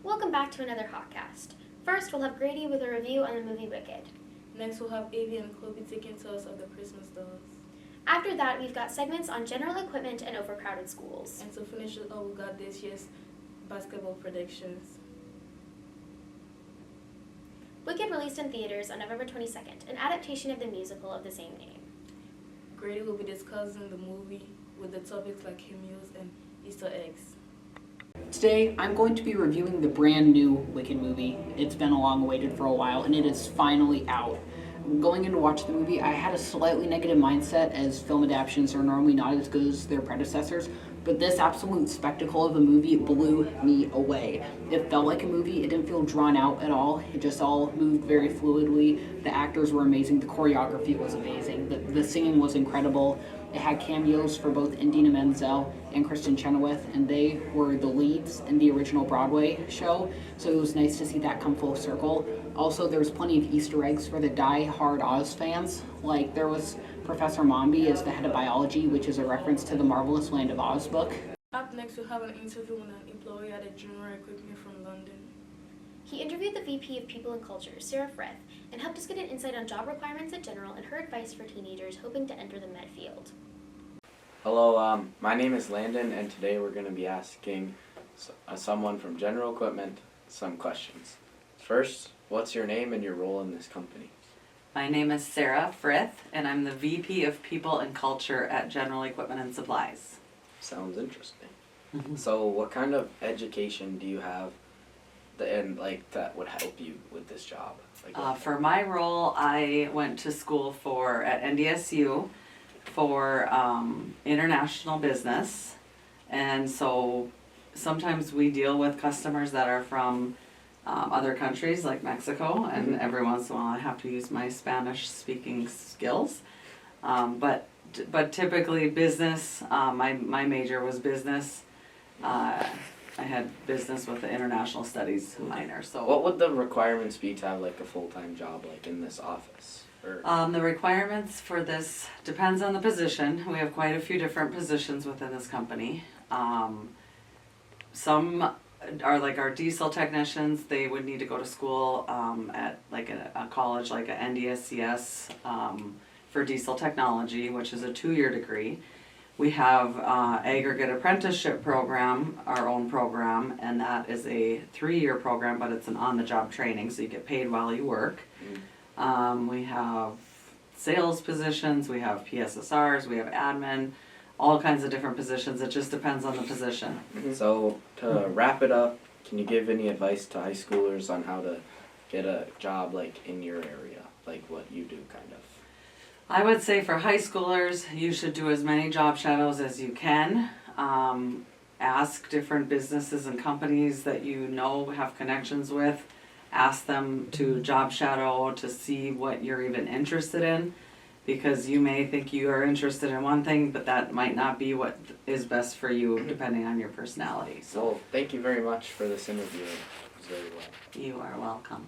Welcome back to another Hawkcast. First, we'll have Grady with a review on the movie Wicked. Next, we'll have Avi and Kobe taking to us of the Christmas dolls. After that, we've got segments on general equipment and overcrowded schools. And to finish it all, we got this year's basketball predictions. Wicked released in theaters on November 22nd, an adaptation of the musical of the same name. Grady will be discussing the movie with the topics like cameos and Easter eggs. Today, I'm going to be reviewing the brand new Wicked movie. It's been long awaited for a while, and it is finally out. Going in to watch the movie, I had a slightly negative mindset, as film adaptations are normally not as good as their predecessors, but this absolute spectacle of a movie blew me away. It felt like a movie. It didn't feel drawn out at all. It just all moved very fluidly. The actors were amazing. The choreography was amazing. The singing was incredible. It had cameos for both Idina Menzel and Kristen Chenoweth, and they were the leads in the original Broadway show, so it was nice to see that come full circle. Also, there was plenty of Easter eggs for the die-hard Oz fans. Like, there was Professor Mombi as the head of biology, which is a reference to the Marvelous Land of Oz book. Up next, we'll have an interview with an employee at a General Equipment from London. He interviewed the VP of People and Culture, Sarah Frith, and helped us get an insight on job requirements at General and her advice for teenagers hoping to enter the med field. Hello, my name is Landon, and today we're going to be asking someone from General Equipment some questions. First, what's your name and your role in this company? My name is Sarah Frith, and I'm the VP of People and Culture at General Equipment and Supplies. Sounds interesting. So what kind of education do you have that would help you with this job? For my role, I went to school at NDSU for international business, and so sometimes we deal with customers that are from other countries like Mexico, and every once in a while I have to use my Spanish speaking skills, but typically business. My major was business. I had business with the international studies minor. So what would the requirements be to have like a full-time job like in this office? The requirements for this depends on the position. We have quite a few different positions within this company. Some are like our diesel technicians. They would need to go to school at like a college like a NDSCS for diesel technology, which is a 2-year degree. We have aggregate apprenticeship program, our own program, and that is a 3-year program, but it's an on-the-job training, so you get paid while you work. We have sales positions, we have PSSRs, we have admin, all kinds of different positions. It just depends on the position. So to wrap it up, can you give any advice to high schoolers on how to get a job like in your area, like what you do kind of? I would say for high schoolers, you should do as many job shadows as you can. Ask different businesses and companies that you know have connections with. Ask them to job shadow to see what you're even interested in, because you may think you are interested in one thing, but that might not be what is best for you depending on your personality. So thank you very much for this interview. It was very well. You are welcome.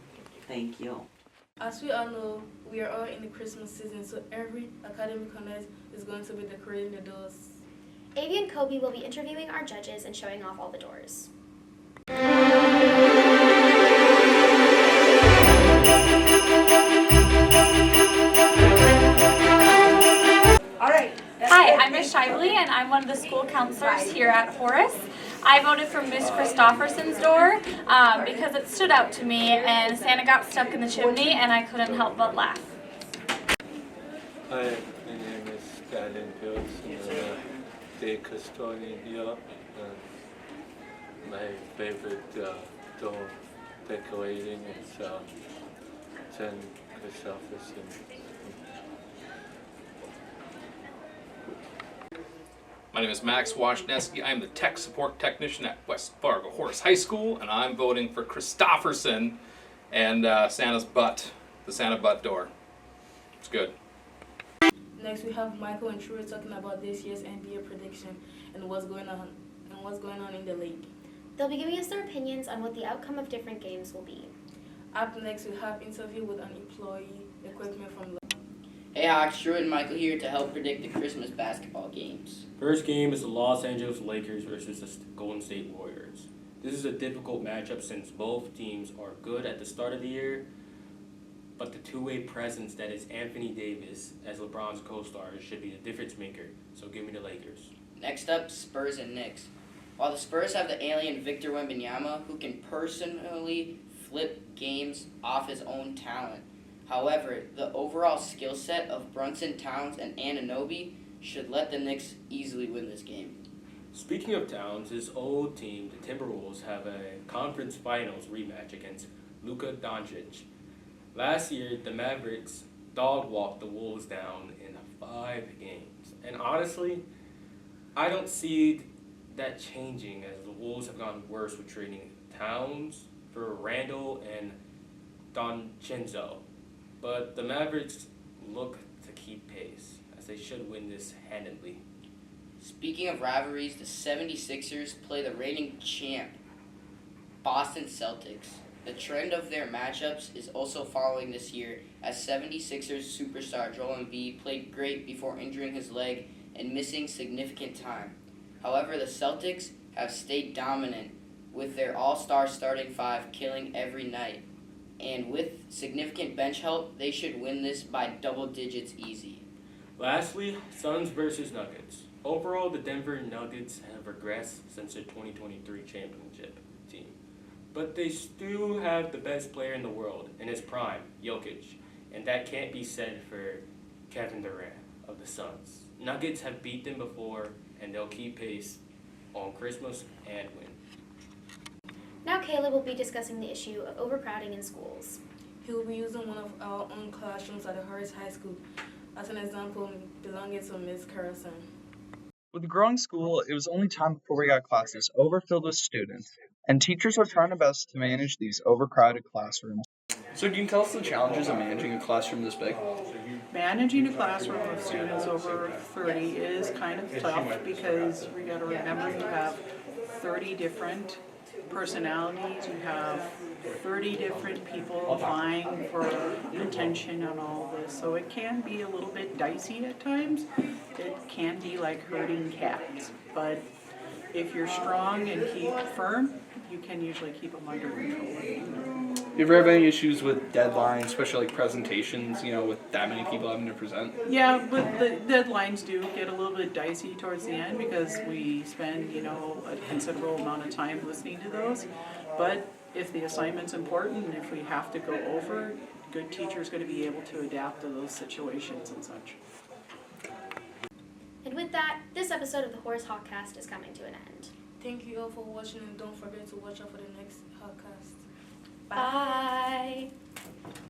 Thank you. As we all know, we are all in the Christmas season, so every Academy Connect is going to be decorating the doors. Avi and Kobe will be interviewing our judges and showing off all the doors. Hi, I'm Ms. Shively, and I'm one of the school counselors here at Horace. I voted for Miss Christofferson's door because it stood out to me, and Santa got stuck in the chimney, and I couldn't help but laugh. Hi, my name is Galen Fields. I'm the custodian here. My favorite door decorating is Jen Christofferson. My name is Max Washneski. I'm the tech support technician at West Fargo Horace High School, and I'm voting for Christofferson and Santa's butt, the Santa butt door. It's good. Next, we have Michael and Troy talking about this year's NBA prediction and what's going on in the league. They'll be giving us their opinions on what the outcome of different games will be. Up next, we have interview with an employee equipment from London. Hey Hawks, Drew and Michael here to help predict the Christmas basketball games. First game is the Los Angeles Lakers versus the Golden State Warriors. This is a difficult matchup since both teams are good at the start of the year, but the two-way presence that is Anthony Davis as LeBron's co-star should be the difference maker. So give me the Lakers. Next up, Spurs and Knicks. While the Spurs have the alien Victor Wembanyama, who can personally flip games off his own talent. However, the overall skill set of Brunson, Towns, and Anunoby should let the Knicks easily win this game. Speaking of Towns, his old team, the Timberwolves, have a conference finals rematch against Luka Doncic. Last year, the Mavericks dog-walked the Wolves down in 5 games. And honestly, I don't see that changing as the Wolves have gotten worse with trading Towns for Randall and DiVincenzo. But the Mavericks look to keep pace, as they should win this handedly. Speaking of rivalries, the 76ers play the reigning champ, Boston Celtics. The trend of their matchups is also following this year, as 76ers superstar Joel Embiid played great before injuring his leg and missing significant time. However, the Celtics have stayed dominant with their all-star starting five killing every night. And with significant bench help, they should win this by double digits easy. Lastly, Suns versus Nuggets. Overall, the Denver Nuggets have regressed since their 2023 championship team. But they still have the best player in the world in his prime, Jokic. And that can't be said for Kevin Durant of the Suns. Nuggets have beat them before, and they'll keep pace on Christmas and win. Now Caleb will be discussing the issue of overcrowding in schools. He will be using one of our own classrooms at the Horace High School as an example belonging to Ms. Carlson. With a growing school, it was only time before we got classes overfilled with students, and teachers are trying their best to manage these overcrowded classrooms. So can you tell us the challenges of managing a classroom this big? Managing a classroom of students over 30 is kind of tough because we got to remember you have 30 different personalities, you have 30 different people vying for attention on all this, so it can be a little bit dicey at times. It can be like herding cats, but if you're strong and keep firm, you can usually keep them under control. Do you ever have any issues with deadlines, especially like presentations, with that many people having to present? Yeah, but the deadlines do get a little bit dicey towards the end because we spend, a considerable amount of time listening to those. But if the assignment's important and if we have to go over, good teacher's going to be able to adapt to those situations and such. And with that, this episode of the Horace Hawkcast is coming to an end. Thank you all for watching, and don't forget to watch out for the next podcast. Bye.